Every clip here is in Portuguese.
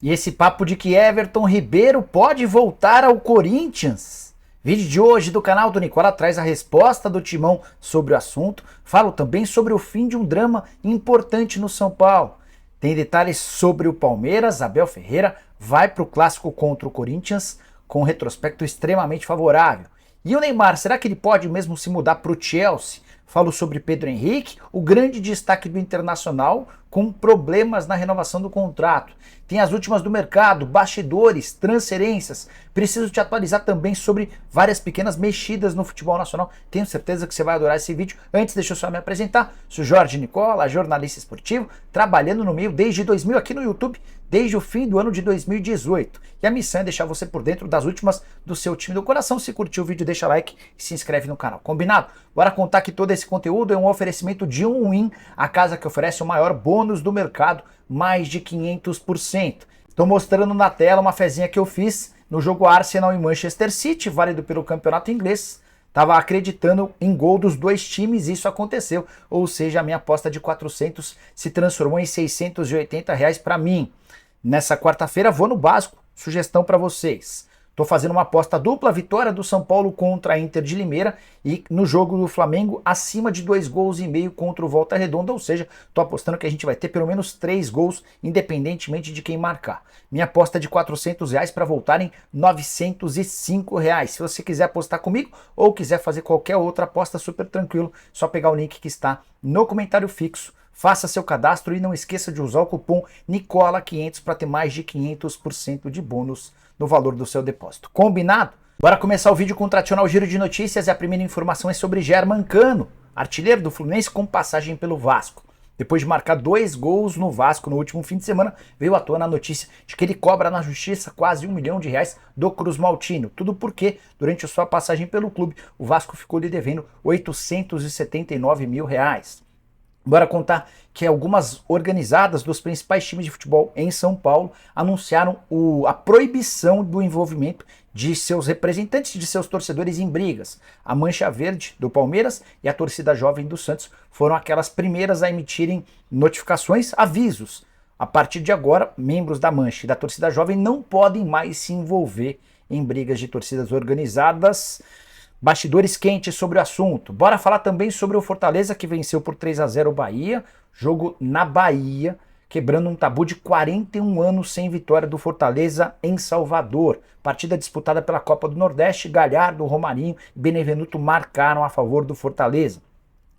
E esse papo de que Everton Ribeiro pode voltar ao Corinthians. Vídeo de hoje do canal do Nicola traz a resposta do Timão sobre o assunto. Falo também sobre o fim de um drama importante no São Paulo. Tem detalhes sobre o Palmeiras. Abel Ferreira vai para o clássico contra o Corinthians com um retrospecto extremamente favorável. E o Neymar, será que ele pode mesmo se mudar para o Chelsea? Falo sobre Pedro Henrique, o grande destaque do Internacional, com problemas na renovação do contrato. Tem as últimas do mercado, bastidores, transferências. Preciso te atualizar também sobre várias pequenas mexidas no futebol nacional. Tenho certeza que você vai adorar esse vídeo. Antes, deixa eu só me apresentar. Sou Jorge Nicola, jornalista esportivo, trabalhando no meio desde 2000 aqui no YouTube, desde o fim do ano de 2018. E a missão é deixar você por dentro das últimas do seu time do coração. Se curtiu o vídeo, deixa like e se inscreve no canal. Combinado? Bora contar que todo esse conteúdo é um oferecimento de Win, a casa que oferece o maior bônus do mercado, mais de 500%. Estou mostrando na tela uma fezinha que eu fiz no jogo Arsenal e Manchester City, válido pelo campeonato inglês. Estava acreditando em gol dos dois times e isso aconteceu. Ou seja, a minha aposta de 400 se transformou em R$680 para mim. Nessa quarta-feira vou no básico, sugestão para vocês. Estou fazendo uma aposta dupla, vitória do São Paulo contra a Inter de Limeira e no jogo do Flamengo acima de 2,5 gols contra o Volta Redonda, ou seja, estou apostando que a gente vai ter pelo menos 3 gols, independentemente de quem marcar. Minha aposta é de R$400 para voltar em R$905. Se você quiser apostar comigo ou quiser fazer qualquer outra aposta, super tranquilo, só pegar o link que está no comentário fixo. Faça seu cadastro e não esqueça de usar o cupom NICOLA500 para ter mais de 500% de bônus no valor do seu depósito. Combinado? Bora começar o vídeo com o tradicional giro de notícias e a primeira informação é sobre Germán Cano, artilheiro do Fluminense com passagem pelo Vasco. Depois de marcar 2 gols no Vasco no último fim de semana, veio à tona a notícia de que ele cobra na justiça quase R$1 milhão do Cruz Maltino. Tudo porque, durante a sua passagem pelo clube, o Vasco ficou lhe devendo R$879 mil. Bora contar que algumas organizadas dos principais times de futebol em São Paulo anunciaram a proibição do envolvimento de seus representantes, de seus torcedores em brigas. A Mancha Verde do Palmeiras e a Torcida Jovem do Santos foram aquelas primeiras a emitirem notificações, avisos. A partir de agora, membros da Mancha e da Torcida Jovem não podem mais se envolver em brigas de torcidas organizadas. Bastidores quentes sobre o assunto. Bora falar também sobre o Fortaleza que venceu por 3-0 o Bahia, jogo na Bahia, quebrando um tabu de 41 anos sem vitória do Fortaleza em Salvador. Partida disputada pela Copa do Nordeste, Galhardo, Romarinho e Benevenuto marcaram a favor do Fortaleza.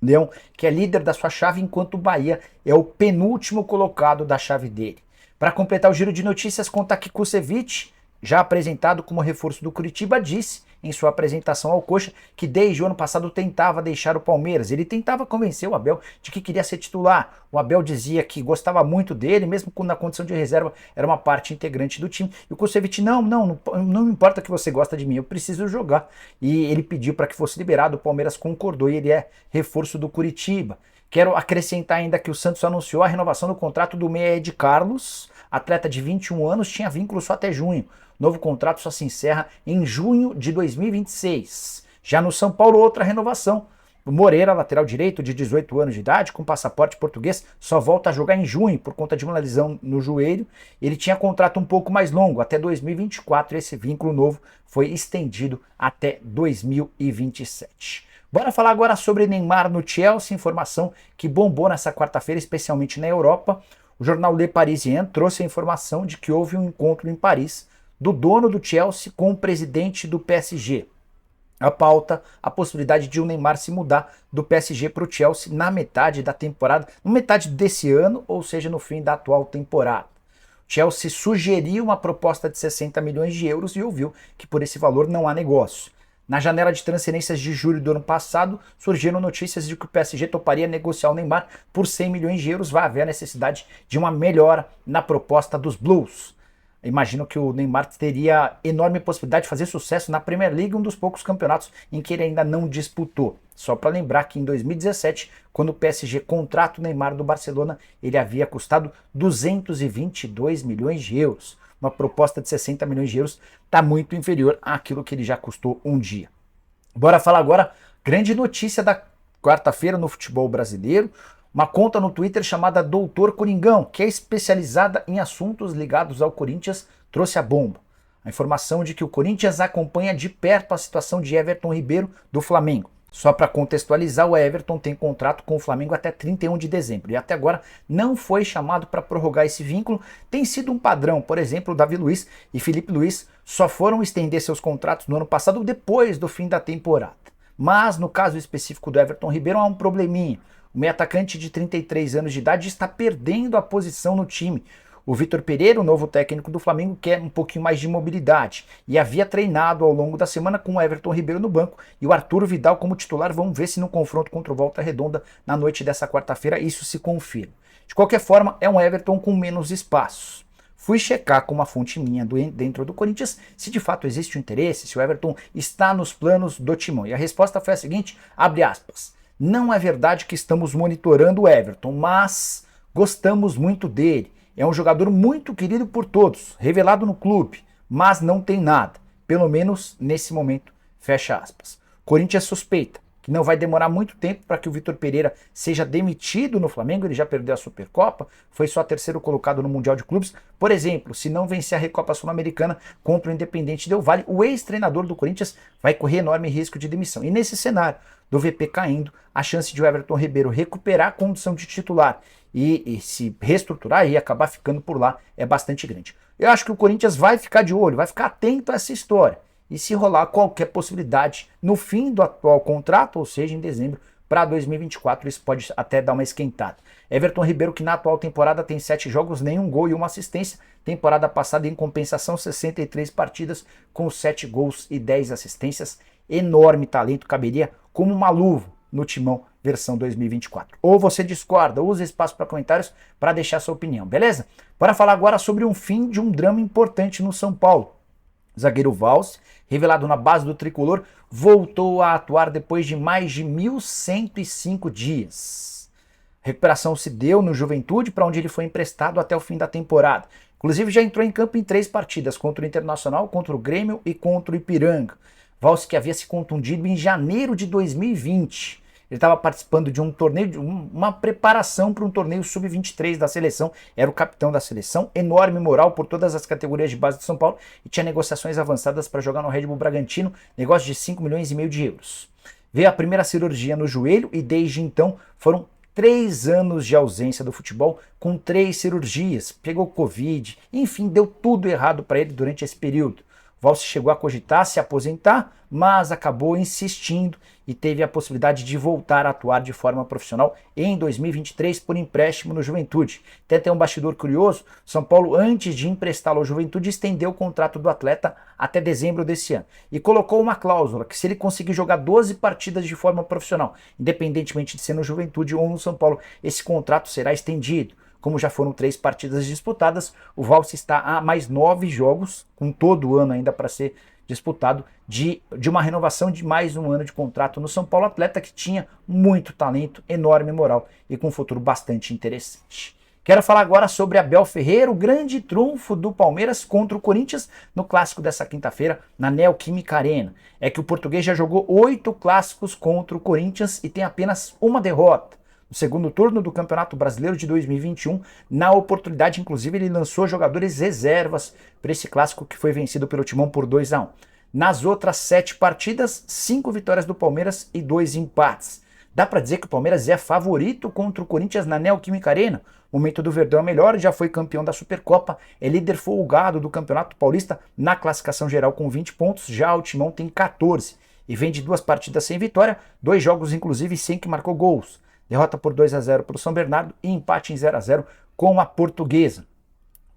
Leão, que é líder da sua chave, enquanto o Bahia é o penúltimo colocado da chave dele. Para completar o giro de notícias, conta que Kusevich, já apresentado como reforço do Curitiba, disse em sua apresentação ao Coxa que desde o ano passado tentava deixar o Palmeiras. Ele tentava convencer o Abel de que queria ser titular. O Abel dizia que gostava muito dele, mesmo na condição de reserva era uma parte integrante do time. E o Kusevich, não importa que você gosta de mim, eu preciso jogar. E ele pediu para que fosse liberado, o Palmeiras concordou e ele é reforço do Curitiba. Quero acrescentar ainda que o Santos anunciou a renovação do contrato do meia Ed Carlos, atleta de 21 anos, tinha vínculo só até junho. Novo contrato só se encerra em junho de 2026. Já no São Paulo, outra renovação. O Moreira, lateral direito de 18 anos de idade, com passaporte português, só volta a jogar em junho por conta de uma lesão no joelho. Ele tinha contrato um pouco mais longo, até 2024, e esse vínculo novo foi estendido até 2027. Bora falar agora sobre Neymar no Chelsea, informação que bombou nessa quarta-feira, especialmente na Europa. O jornal Le Parisien trouxe a informação de que houve um encontro em Paris do dono do Chelsea com o presidente do PSG. A pauta, a possibilidade de o Neymar se mudar do PSG para o Chelsea na metade da temporada, na metade desse ano, ou seja, no fim da atual temporada. O Chelsea sugeriu uma proposta de 60 milhões de euros e ouviu que por esse valor não há negócio. Na janela de transferências de julho do ano passado, surgiram notícias de que o PSG toparia negociar o Neymar por 100 milhões de euros. Vai haver a necessidade de uma melhora na proposta dos Blues. Imagino que o Neymar teria enorme possibilidade de fazer sucesso na Premier League, um dos poucos campeonatos em que ele ainda não disputou. Só para lembrar que em 2017, quando o PSG contrata o Neymar do Barcelona, ele havia custado 222 milhões de euros. Uma proposta de 60 milhões de euros está muito inferior àquilo que ele já custou um dia. Bora falar agora, grande notícia da quarta-feira no futebol brasileiro. Uma conta no Twitter chamada Doutor Coringão, que é especializada em assuntos ligados ao Corinthians, trouxe a bomba. A informação de que o Corinthians acompanha de perto a situação de Everton Ribeiro do Flamengo. Só para contextualizar, o Everton tem contrato com o Flamengo até 31 de dezembro e até agora não foi chamado para prorrogar esse vínculo. Tem sido um padrão, por exemplo, o Davi Luiz e Felipe Luiz só foram estender seus contratos no ano passado depois do fim da temporada. Mas no caso específico do Everton Ribeiro há um probleminha. O meio atacante de 33 anos de idade está perdendo a posição no time. O Vitor Pereira, o novo técnico do Flamengo, quer um pouquinho mais de mobilidade e havia treinado ao longo da semana com o Everton Ribeiro no banco e o Arturo Vidal como titular. Vamos ver se no confronto contra o Volta Redonda na noite dessa quarta-feira isso se confirma. De qualquer forma, é um Everton com menos espaços. Fui checar com uma fonte minha dentro do Corinthians se de fato existe o interesse, se o Everton está nos planos do timão. E a resposta foi a seguinte, abre aspas, não é verdade que estamos monitorando o Everton, mas gostamos muito dele. É um jogador muito querido por todos, revelado no clube, mas não tem nada, pelo menos nesse momento, fecha aspas. Corinthians suspeita que não vai demorar muito tempo para que o Vitor Pereira seja demitido no Flamengo, ele já perdeu a Supercopa, foi só terceiro colocado no Mundial de Clubes. Por exemplo, se não vencer a Recopa Sul-Americana contra o Independente Del Valle, o ex-treinador do Corinthians vai correr enorme risco de demissão. E nesse cenário do VP caindo, a chance de o Everton Ribeiro recuperar a condição de titular e se reestruturar e acabar ficando por lá é bastante grande. Eu acho que o Corinthians vai ficar de olho, vai ficar atento a essa história. E se rolar qualquer possibilidade no fim do atual contrato, ou seja, em dezembro, para 2024, isso pode até dar uma esquentada. Everton Ribeiro, que na atual temporada tem 7 jogos, nenhum gol e uma assistência. Temporada passada, em compensação, 63 partidas com 7 gols e 10 assistências. Enorme talento, caberia como uma luva no Timão versão 2024. Ou você discorda, usa espaço para comentários para deixar sua opinião, beleza? Bora falar agora sobre um fim de um drama importante no São Paulo. O zagueiro Valls, revelado na base do tricolor, voltou a atuar depois de mais de 1.105 dias. A recuperação se deu no Juventude, para onde ele foi emprestado até o fim da temporada. Inclusive já entrou em campo em 3 partidas, contra o Internacional, contra o Grêmio e contra o Ipiranga. Valls, que havia se contundido em janeiro de 2020. Ele estava participando de um torneio, uma preparação para um torneio sub-23 da seleção, era o capitão da seleção, enorme moral por todas as categorias de base de São Paulo e tinha negociações avançadas para jogar no Red Bull Bragantino, negócio de 5,5 milhões de euros. Veio a primeira cirurgia no joelho e desde então foram 3 anos de ausência do futebol com 3 cirurgias, pegou Covid, enfim, deu tudo errado para ele durante esse período. Valls chegou a cogitar se aposentar, mas acabou insistindo e teve a possibilidade de voltar a atuar de forma profissional em 2023 por empréstimo no Juventude. Tem até um bastidor curioso, São Paulo, antes de emprestá-lo ao Juventude, estendeu o contrato do atleta até dezembro desse ano e colocou uma cláusula que se ele conseguir jogar 12 partidas de forma profissional, independentemente de ser no Juventude ou no São Paulo, esse contrato será estendido. Como já foram 3 partidas disputadas, o Valls está a mais 9 jogos, com todo o ano ainda para ser disputado, de uma renovação de mais um ano de contrato no São Paulo. Atleta que tinha muito talento, enorme moral e com um futuro bastante interessante. Quero falar agora sobre Abel Ferreira, o grande trunfo do Palmeiras contra o Corinthians no clássico dessa quinta-feira na Neoquímica Arena. É que o português já jogou 8 clássicos contra o Corinthians e tem apenas uma derrota. No segundo turno do Campeonato Brasileiro de 2021, na oportunidade, inclusive, ele lançou jogadores reservas para esse clássico que foi vencido pelo Timão por 2-1. Nas outras 7 partidas, 5 vitórias do Palmeiras e 2 empates. Dá para dizer que o Palmeiras é favorito contra o Corinthians na Neoquímica Arena. O momento do Verdão é melhor, já foi campeão da Supercopa, é líder folgado do Campeonato Paulista na classificação geral com 20 pontos, já o Timão tem 14 e vem de 2 partidas sem vitória, 2 jogos inclusive sem que marcou gols. Derrota por 2-0 para o São Bernardo e empate em 0-0 com a Portuguesa.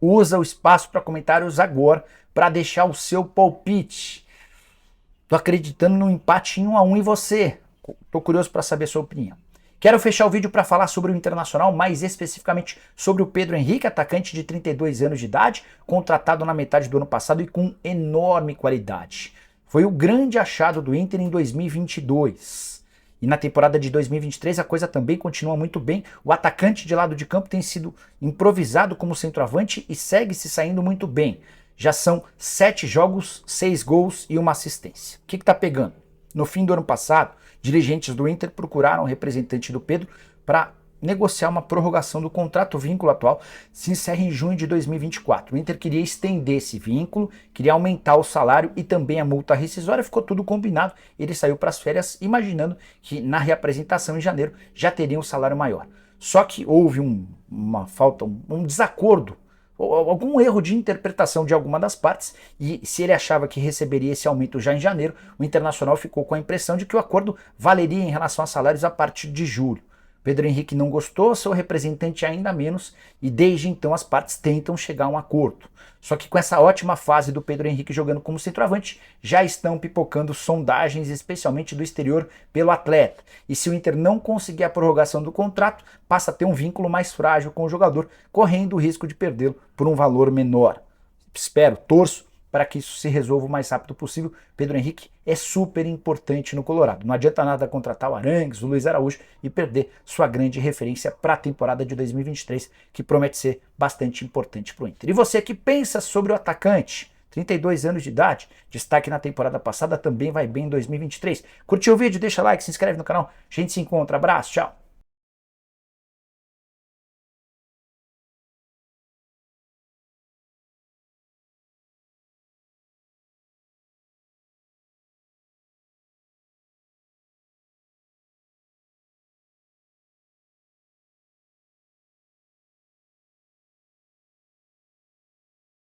Usa o espaço para comentários agora para deixar o seu palpite. Tô acreditando no empate em 1-1 e você? Tô curioso para saber a sua opinião. Quero fechar o vídeo para falar sobre o Internacional, mais especificamente sobre o Pedro Henrique, atacante de 32 anos de idade, contratado na metade do ano passado e com enorme qualidade. Foi o grande achado do Inter em 2022. E na temporada de 2023 a coisa também continua muito bem. O atacante de lado de campo tem sido improvisado como centroavante e segue se saindo muito bem. Já são 7 jogos, 6 gols e uma assistência. O que está pegando? No fim do ano passado, dirigentes do Inter procuraram o representante do Pedro para negociar uma prorrogação do contrato. O vínculo atual se encerra em junho de 2024. O Inter queria estender esse vínculo, queria aumentar o salário e também a multa rescisória. Ficou tudo combinado. Ele saiu para as férias imaginando que na reapresentação em janeiro já teria um salário maior. Só que houve uma falta, um desacordo, algum erro de interpretação de alguma das partes, e se ele achava que receberia esse aumento já em janeiro, o Internacional ficou com a impressão de que o acordo valeria em relação a salários a partir de julho. Pedro Henrique não gostou, seu representante ainda menos, e desde então as partes tentam chegar a um acordo. Só que com essa ótima fase do Pedro Henrique jogando como centroavante, já estão pipocando sondagens, especialmente do exterior, pelo atleta. E se o Inter não conseguir a prorrogação do contrato, passa a ter um vínculo mais frágil com o jogador, correndo o risco de perdê-lo por um valor menor. Espero, torço para que isso se resolva o mais rápido possível. Pedro Henrique é super importante no Colorado. Não adianta nada contratar o Arangues, o Luiz Araújo e perder sua grande referência para a temporada de 2023, que promete ser bastante importante para o Inter. E você que pensa sobre o atacante, 32 anos de idade, destaque na temporada passada, também vai bem em 2023. Curtiu o vídeo? Deixa like, se inscreve no canal. A gente se encontra. Abraço, tchau!